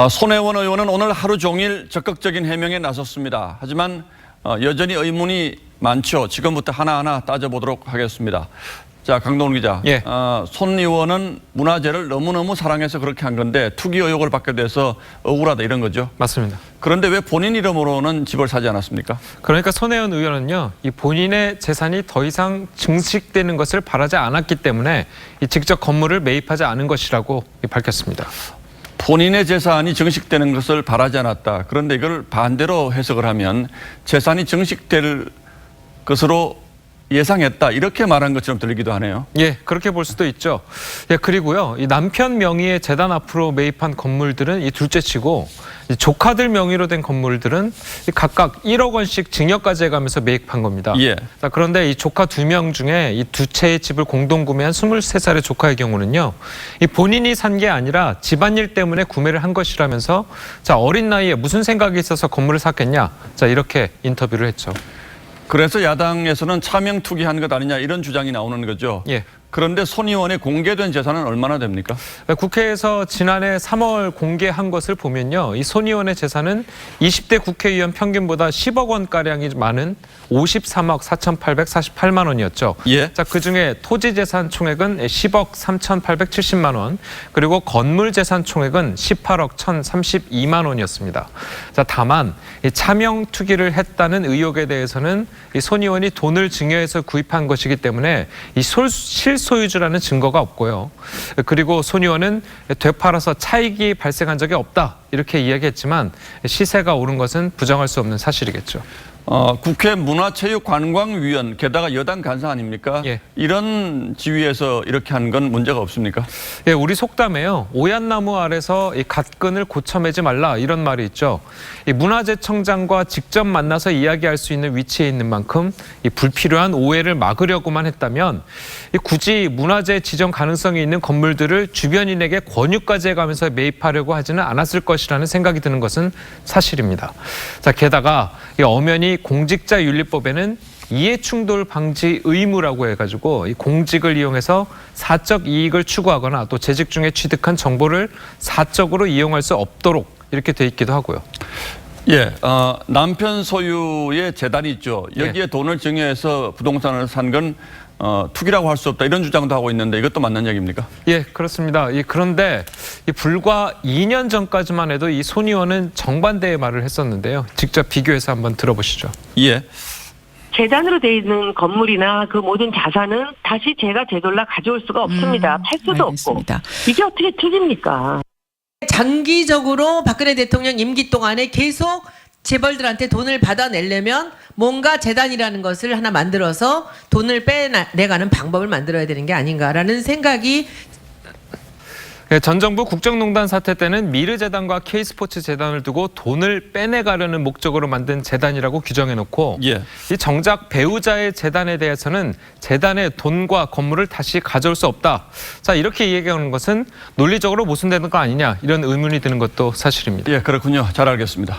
손혜원 의원은 오늘 하루 종일 적극적인 해명에 나섰습니다. 하지만 여전히 의문이 많죠. 지금부터 하나하나 따져보도록 하겠습니다. 자, 강동훈 기자. 예. 손 의원은 문화재를 너무너무 사랑해서 그렇게 한 건데 투기 의혹을 받게 돼서 억울하다 이런 거죠. 맞습니다. 그런데 왜 본인 이름으로는 집을 사지 않았습니까? 그러니까 손혜원 의원은요, 이 본인의 재산이 더 이상 증식되는 것을 바라지 않았기 때문에 이 직접 건물을 매입하지 않은 것이라고 밝혔습니다. 본인의 재산이 증식되는 것을 바라지 않았다. 그런데 이걸 반대로 해석을 하면 재산이 증식될 것으로 예상했다. 이렇게 말한 것처럼 들리기도 하네요. 예, 그렇게 볼 수도 있죠. 예, 그리고요, 이 남편 명의의 재단 앞으로 매입한 건물들은 이 둘째치고 이 조카들 명의로 된 건물들은 각각 1억 원씩 증여까지 해가면서 매입한 겁니다. 예. 자, 그런데 이 조카 2명 중에 이 두 채의 집을 공동 구매한 23살의 조카의 경우는요, 이 본인이 산 게 아니라 집안일 때문에 구매를 한 것이라면서 자, 어린 나이에 무슨 생각이 있어서 건물을 샀겠냐, 자, 이렇게 인터뷰를 했죠. 그래서 야당에서는 차명 투기한 것 아니냐 이런 주장이 나오는 거죠. 예. 그런데 손 의원의 공개된 재산은 얼마나 됩니까? 국회에서 지난해 3월 공개한 것을 보면요, 이 손 의원의 재산은 20대 국회의원 평균보다 10억 원가량이 많은 53억 4,848만 원이었죠. 예. 자, 그중에 토지 재산 총액은 10억 3,870만 원, 그리고 건물 재산 총액은 18억 1,032만 원이었습니다. 자, 다만 이 차명 투기를 했다는 의혹에 대해서는 이 손 의원이 돈을 증여해서 구입한 것이기 때문에 이 실소유주라는 증거가 없고요. 그리고 손 의원은 되팔아서 차익이 발생한 적이 없다 이렇게 이야기했지만 시세가 오른 것은 부정할 수 없는 사실이겠죠. 국회 문화체육관광위원 게다가 여당 간사 아닙니까? 예. 이런 지위에서 이렇게 한 건 문제가 없습니까? 예, 우리 속담에요, 오얏나무 아래서 이 갓끈을 고쳐매지 말라 이런 말이 있죠. 이 문화재청장과 직접 만나서 이야기할 수 있는 위치에 있는 만큼 이 불필요한 오해를 막으려고만 했다면 굳이 문화재 지정 가능성이 있는 건물들을 주변인에게 권유까지 해가면서 매입하려고 하지는 않았을 것이라는 생각이 드는 것은 사실입니다. 자, 게다가 이 엄연히 공직자윤리법에는 이해충돌 방지 의무라고 해가지고 이 공직을 이용해서 사적 이익을 추구하거나 또 재직 중에 취득한 정보를 사적으로 이용할 수 없도록 이렇게 돼 있기도 하고요. 예, 남편 소유의 재단이 있죠. 여기에 예. 돈을 증여해서 부동산을 산 건 투기라고 할 수 없다 이런 주장도 하고 있는데 이것도 맞는 얘기입니까? 예, 그렇습니다. 그런데 불과 2년 전까지만 해도 이 손 의원은 정반대의 말을 했었는데요. 직접 비교해서 한번 들어보시죠. 예. 재단으로 돼 있는 건물이나 그 모든 자산은 다시 제가 되돌려 가져올 수가 없습니다. 팔 수도 알겠습니다. 없고. 이게 어떻게 투기입니까? 장기적으로 박근혜 대통령 임기 동안에 계속 재벌들한테 돈을 받아내려면 뭔가 재단이라는 것을 하나 만들어서 돈을 빼내가는 방법을 만들어야 되는 게 아닌가라는 생각이 전 정부 국정농단 사태 때는 미르재단과 K스포츠재단을 두고 돈을 빼내가려는 목적으로 만든 재단이라고 규정해놓고 예. 이 정작 배우자의 재단에 대해서는 재단의 돈과 건물을 다시 가져올 수 없다. 자, 이렇게 얘기하는 것은 논리적으로 모순되는 거 아니냐 이런 의문이 드는 것도 사실입니다. 예, 그렇군요. 잘 알겠습니다.